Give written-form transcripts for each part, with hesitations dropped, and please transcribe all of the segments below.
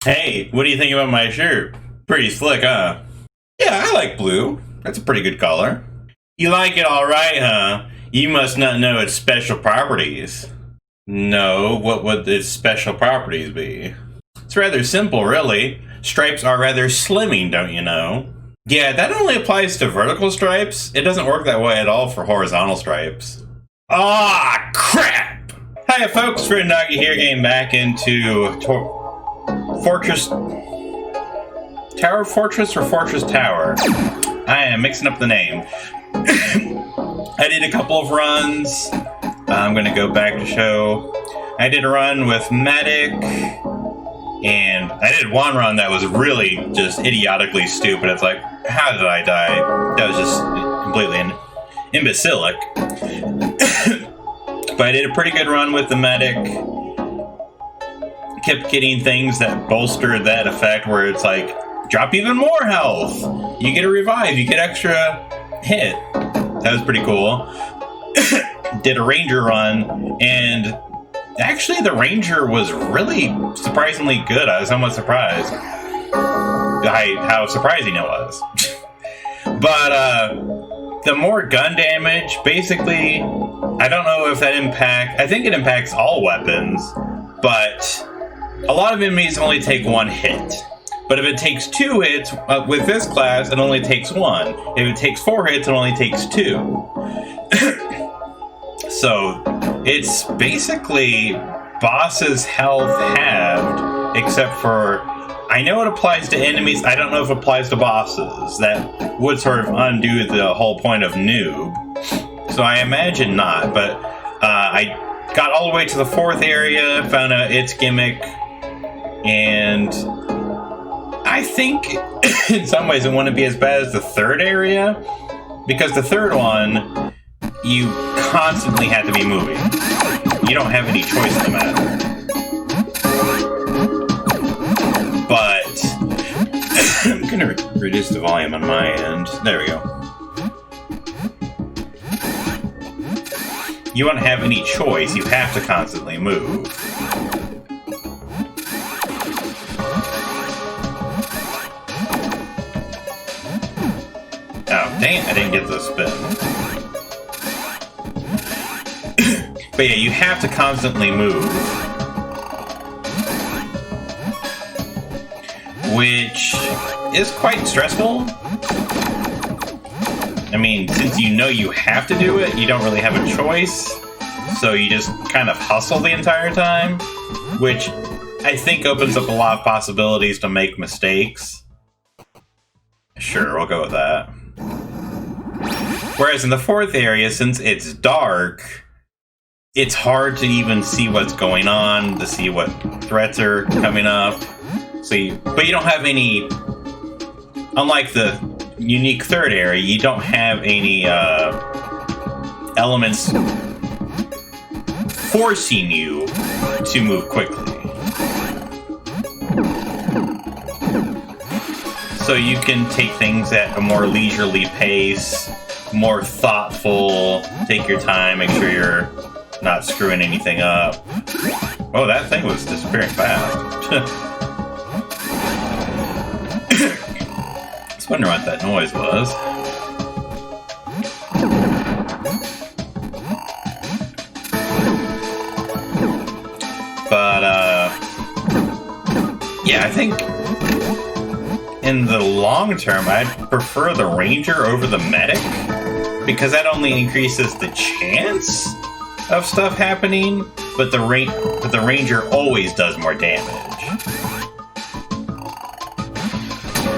Hey, what do you think about my shirt? Pretty slick, huh? Yeah, I like blue. That's a pretty good color. You like it alright, huh? You must not know its special properties. No, what would its special properties be? It's rather simple, really. Stripes are rather slimming, don't you know? Yeah, that only applies to vertical stripes. It doesn't work that way at all for horizontal stripes. Ah, crap! Hi, folks, Red Doggy here, getting back into Fortress Tower Fortress or Fortress Tower? I am mixing up the name. I did a couple of runs. I'm going to go back to show. I did a run with Medic, and I did one run that was really just idiotically stupid. It's like, how did I die? That was just completely imbecilic. But I did a pretty good run with the Medic. Kept getting things that bolstered that effect where it's like, drop even more health. You get a revive, you get extra hit. That was pretty cool. Did a ranger run, and actually the ranger was really surprisingly good. I was somewhat surprised how surprising it was. But the more gun damage, basically, I don't know if that I think it impacts all weapons, but a lot of enemies only take one hit. But if it takes 2 hits, with this class, it only takes 1. If it takes 4 hits, it only takes 2. So, it's basically boss's health halved, except for, I know it applies to enemies, I don't know if it applies to bosses. That would sort of undo the whole point of noob. So I imagine not, but I got all the way to the 4th area, found out its gimmick, and I think in some ways it wouldn't be as bad as the 3rd area, because the 3rd one, you constantly have to be moving. You don't have any choice in the matter. But I'm going to reduce the volume on my end. There we go. You won't have any choice. You have to constantly move. Oh, dang it, I didn't get the spin. But yeah, you have to constantly move. Which is quite stressful. I mean, since you know you have to do it, you don't really have a choice. So you just kind of hustle the entire time. Which I think opens up a lot of possibilities to make mistakes. Sure, we'll go with that. Whereas in the 4th area, since it's dark, it's hard to even see what's going on, to see what threats are coming up. But you don't have any, unlike the unique 3rd area, you don't have any elements forcing you to move quickly. So you can take things at a more leisurely pace, more thoughtful, take your time, make sure you're not screwing anything up. Oh, that thing was disappearing fast. I was wondering what that noise was. But, yeah, I think in the long term, I'd prefer the ranger over the medic, because that only increases the chance of stuff happening, but the ranger always does more damage,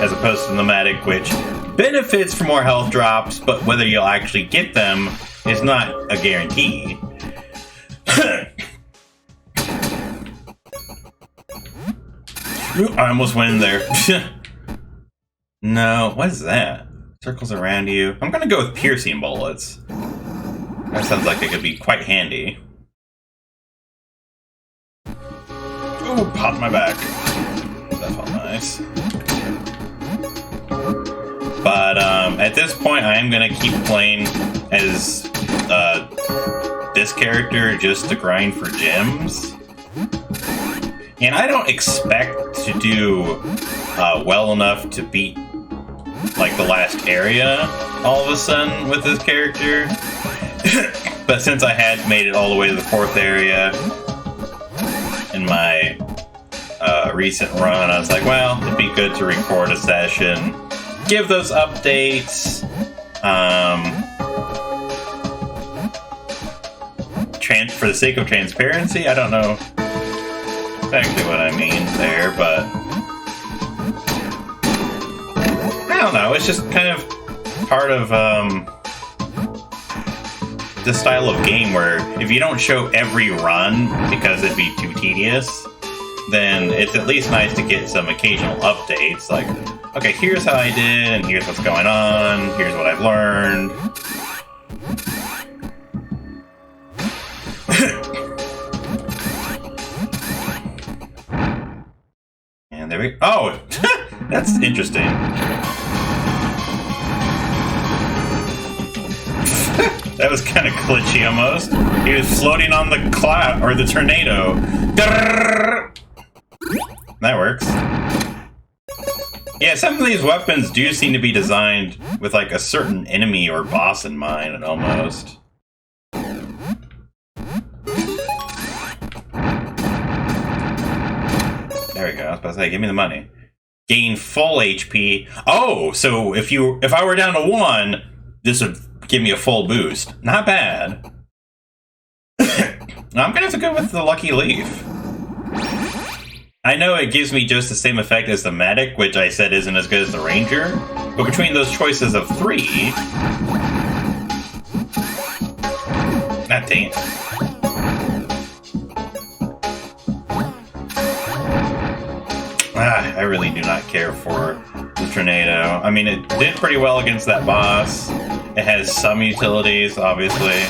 as opposed to the medic, which benefits from more health drops, but whether you'll actually get them is not a guarantee. Ooh, I almost went in there. No, what is that? Circles around you. I'm gonna go with piercing bullets. That sounds like it could be quite handy. Ooh, popped my back. That felt nice. But at this point, I am gonna keep playing as this character just to grind for gems. And I don't expect to do well enough to beat like the last area all of a sudden with this character. But since I had made it all the way to the 4th area in my recent run, I was like, well, it'd be good to record a session, give those updates, for the sake of transparency. I don't know exactly what I mean there, but I don't know, it's just kind of part of this style of game where if you don't show every run because it'd be too tedious, then it's at least nice to get some occasional updates, like, okay, here's how I did, and here's what's going on, here's what I've learned. And there we go. Oh, that's interesting. That was kind of glitchy almost. He was floating on the cloud, or the tornado. That works. Yeah, some of these weapons do seem to be designed with like a certain enemy or boss in mind, almost. There we go. I was about to say, give me the money. Gain full HP. Oh, so if I were down to 1, this would give me a full boost. Not bad. I'm gonna have to go with the Lucky Leaf. I know it gives me just the same effect as the Medic, which I said isn't as good as the Ranger, but between those choices of 3... God dang it. I really do not care for the Tornado. I mean, it did pretty well against that boss. It has some utilities, obviously,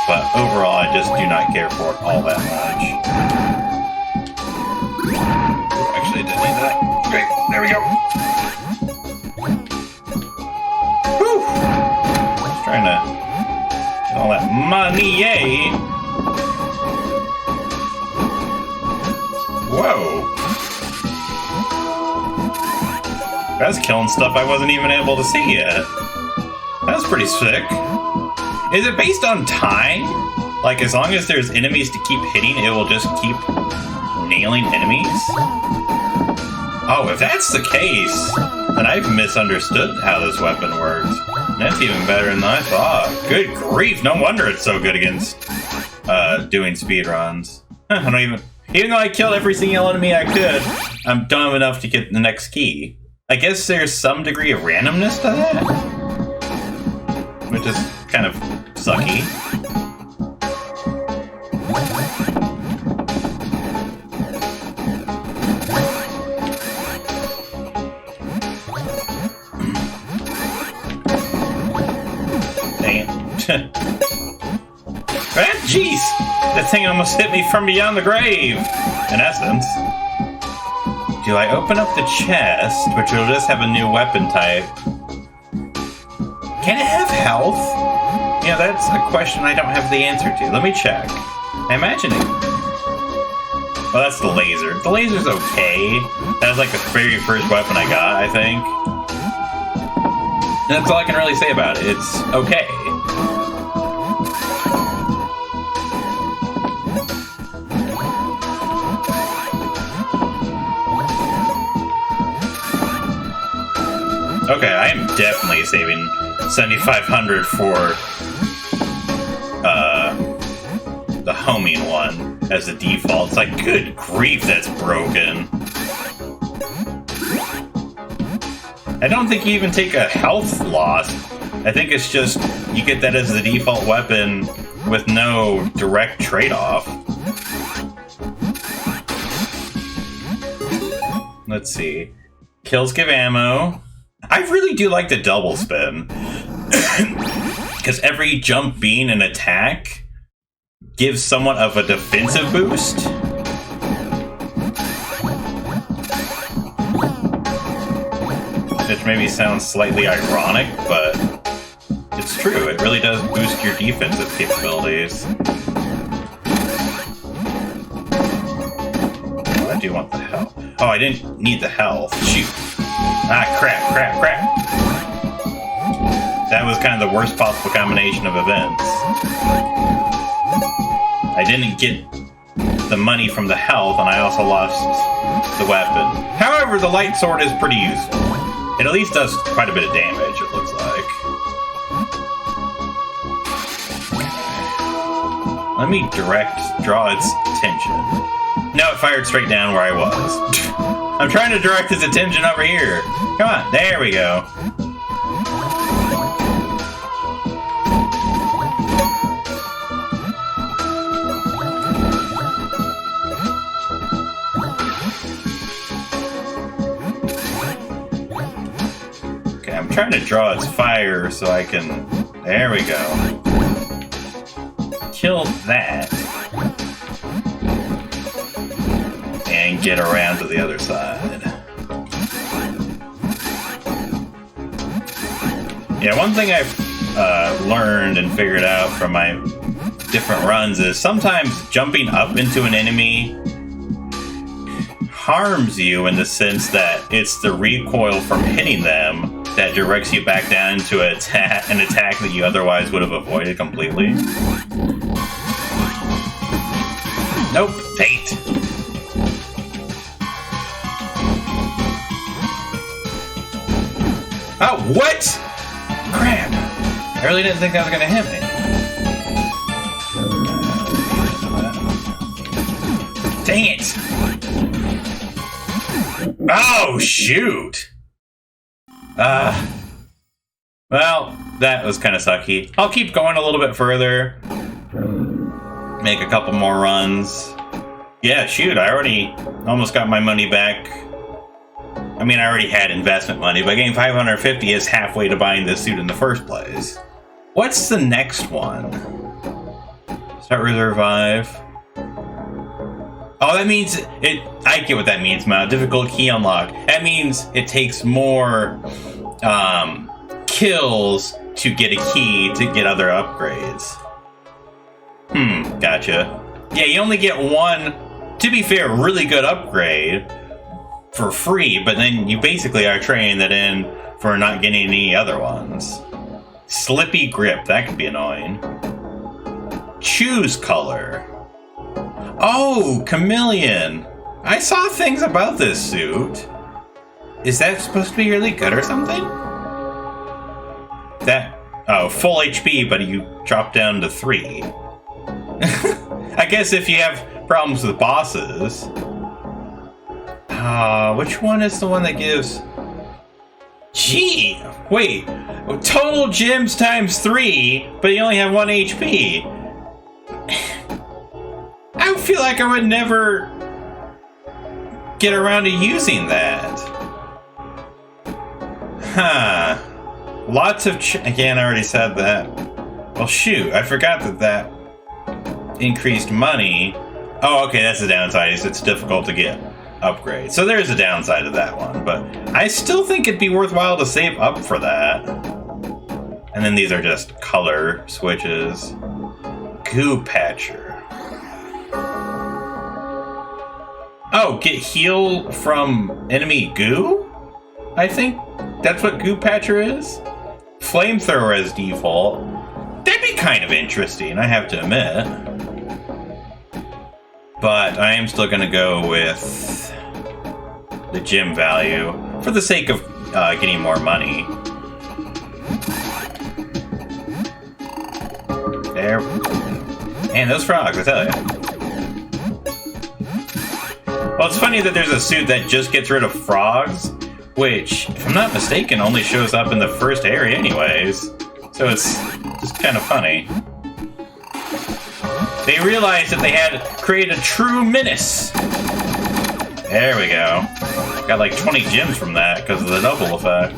but overall, I just do not care for it all that much. Actually, I didn't need that. Great, there we go. Whew! Just trying to get all that money, yay! Whoa! I was killing stuff I wasn't even able to see yet. That was pretty sick. Is it based on time? Like, as long as there's enemies to keep hitting, it will just keep nailing enemies? Oh, if that's the case, then I've misunderstood how this weapon works. That's even better than I thought. Good grief, no wonder it's so good against doing speedruns. I don't even though I killed every single enemy I could, I'm dumb enough to get the next key. I guess there's some degree of randomness to that, which is kind of sucky. Dang it. Ah, jeez! That thing almost hit me from beyond the grave, in essence. Do I open up the chest, which will just have a new weapon type? Can it have health? Yeah, that's a question I don't have the answer to. Let me check. I imagine it... Well, that's the laser. The laser's okay. That was like the very first weapon I got, I think. And that's all I can really say about it. It's okay. Okay, I am definitely saving 7,500 for the homing one as the default. It's like, good grief, that's broken. I don't think you even take a health loss. I think it's just you get that as the default weapon with no direct trade-off. Let's see. Kills give ammo. I really do like the double spin. Because every jump being an attack gives somewhat of a defensive boost. Which maybe sounds slightly ironic, but it's true. It really does boost your defensive capabilities. I do want the health. Oh, Oh, I didn't need the health. Shoot. Ah, crap. That was kind of the worst possible combination of events. I didn't get the money from the health, and I also lost the weapon. However, the light sword is pretty useful. It at least does quite a bit of damage, it looks like. Let me draw its attention. No, it fired straight down where I was. I'm trying to direct its attention over here. Come on, there we go. Okay, I'm trying to draw its fire so I can... There we go. Kill that. And get around to the other side. Yeah, one thing I've learned and figured out from my different runs is sometimes jumping up into an enemy harms you in the sense that it's the recoil from hitting them that directs you back down into an attack that you otherwise would have avoided completely. Nope, date. Oh, what? Crap. I really didn't think that was gonna hit me. Dang it. Oh, shoot. Well, that was kind of sucky. I'll keep going a little bit further. Make a couple more runs. Yeah, shoot, I already almost got my money back. I mean, I already had investment money, but getting 550 is halfway to buying this suit in the first place. What's the next one? Start with Revive. Oh, that means I get what that means, Mount. Difficult key unlock. That means it takes more kills to get a key to get other upgrades. Gotcha. Yeah, you only get one, to be fair, really good upgrade for free, but then you basically are trading that in for not getting any other ones. Slippy Grip, that could be annoying. Choose color. Oh, Chameleon. I saw things about this suit. Is that supposed to be really good or something? Full HP, but you drop down to 3. I guess if you have problems with bosses. Which one is the one that gives... Gee! Wait. Total gems times 3, but you only have 1 HP. I feel like I would never get around to using that. Huh. Lots of... Again, I already said that. Well, shoot. I forgot that increased money. Oh, okay, that's the downside, is it's difficult to get upgrades. So there's a downside to that one, but I still think it'd be worthwhile to save up for that. And then these are just color switches. Goo Patcher. Oh, get heal from enemy goo? I think that's what Goo Patcher is? Flamethrower as default. That'd be kind of interesting, I have to admit. But I am still going to go with the gem value for the sake of getting more money. There. Man, those frogs, I tell you. Well, it's funny that there's a suit that just gets rid of frogs, which, if I'm not mistaken, only shows up in the first area anyways. So it's just kind of funny. They realized that they had to create a true menace. There we go. Got like 20 gems from that because of the double effect.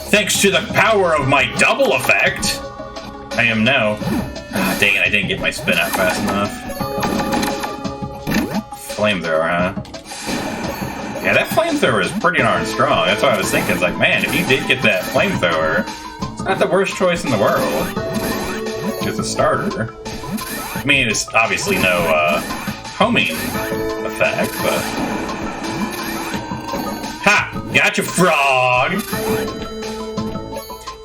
Thanks to the power of my double effect, I am now... dang it, I didn't get my spin out fast enough. Flamethrower, huh? Yeah, that flamethrower is pretty darn strong. That's what I was thinking. It's like, man, if you did get that flamethrower, it's not the worst choice in the world. Just a starter. I mean, it's obviously no homing effect, but Gotcha, frog!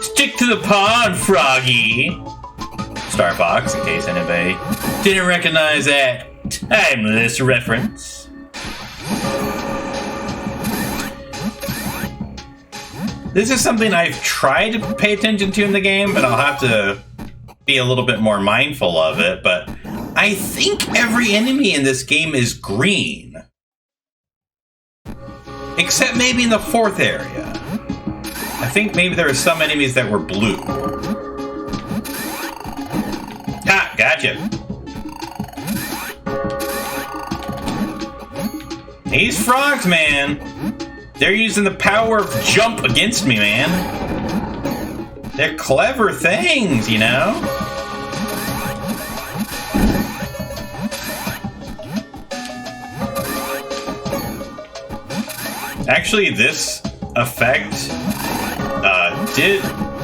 Stick to the pond, froggy! Star Fox, in case anybody didn't recognize that timeless reference. This is something I've tried to pay attention to in the game, but I'll have to be a little bit more mindful of it. But I think every enemy in this game is green. Except maybe in the fourth area. I think maybe there were some enemies that were blue. Ha! Gotcha. These frogs, man. They're using the power of jump against me, man. They're clever things, you know? Actually, this effect did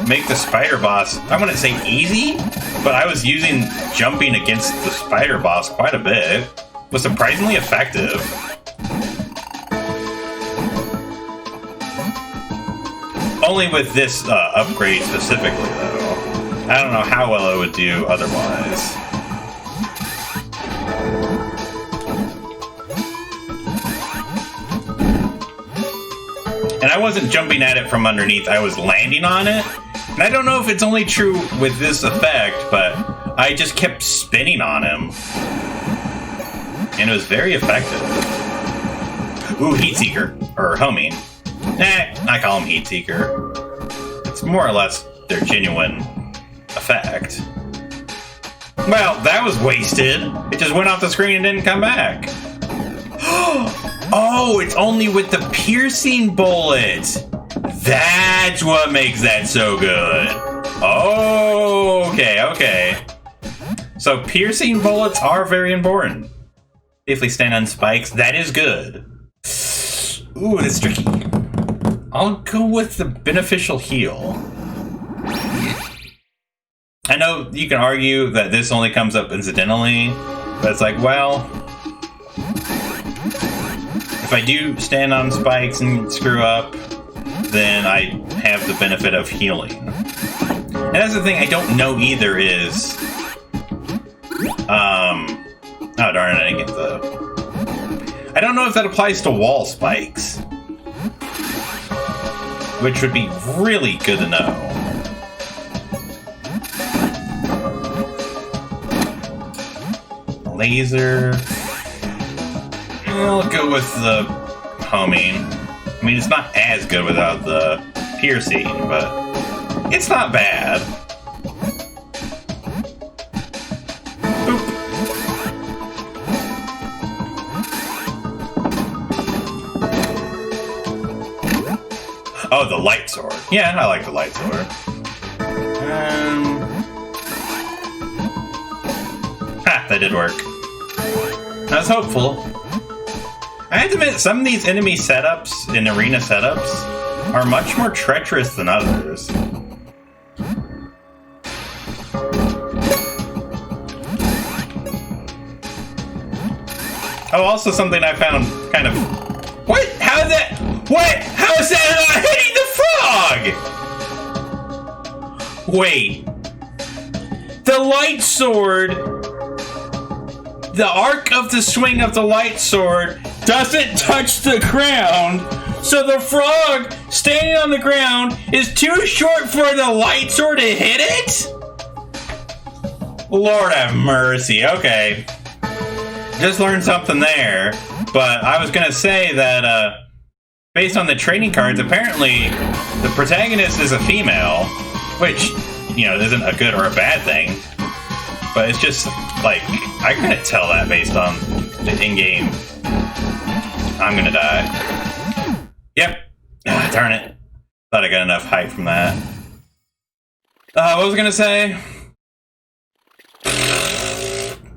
make the spider boss, I wouldn't say easy, but I was using jumping against the spider boss quite a bit. It was surprisingly effective. Only with this upgrade specifically, though. I don't know how well it would do otherwise. And I wasn't jumping at it from underneath, I was landing on it. And I don't know if it's only true with this effect, but I just kept spinning on him. And it was very effective. Ooh, Heat Seeker. Or Homing. I call him Heat Seeker. It's more or less their genuine effect. Well, that was wasted. It just went off the screen and didn't come back. Oh, it's only with the piercing bullets. That's what makes that so good. Oh, okay. So piercing bullets are very important. Safely stand on spikes. That is good. Ooh, that's tricky. I'll go with the beneficial heal. I know you can argue that this only comes up incidentally, but it's like, well, if I do stand on spikes and screw up, then I have the benefit of healing. And that's the thing I don't know either is... oh darn it, I didn't get the... I don't know if that applies to wall spikes. Which would be really good to know. Laser... I'll go with the homing. I mean, it's not as good without the piercing, but it's not bad. Boop. Oh, the light sword. Yeah, I like the light sword. That did work. I was hopeful. I have to admit, some of these enemy setups and arena setups are much more treacherous than others. Oh, also something I found kind of... What? How is that? What? How is that not hitting the frog? Wait. The light sword... The arc of the swing of the light sword doesn't touch the ground, so the frog standing on the ground is too short for the light sword to hit it? Lord have mercy. Okay. Just learned something there. But I was going to say that, based on the trading cards, apparently the protagonist is a female, which, you know, isn't a good or a bad thing. But it's just, like, I couldn't tell that based on the in-game. I'm gonna die. Yep. Ah, darn it. Thought I got enough hype from that. What was I gonna say?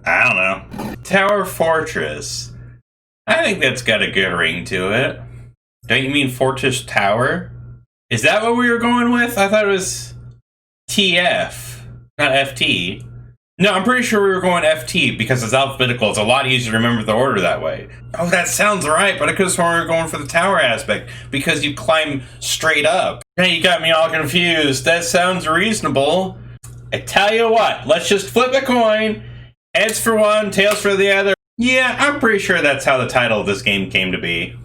I don't know. Tower Fortress. I think that's got a good ring to it. Don't you mean Fortress Tower? Is that what we were going with? I thought it was TF, not FT. No, I'm pretty sure we were going FT because it's alphabetical. It's a lot easier to remember the order that way. Oh, that sounds right, but I could have sworn we were going for the tower aspect because you climb straight up. Hey, you got me all confused. That sounds reasonable. I tell you what, let's just flip a coin. Heads for one, tails for the other. Yeah, I'm pretty sure that's how the title of this game came to be.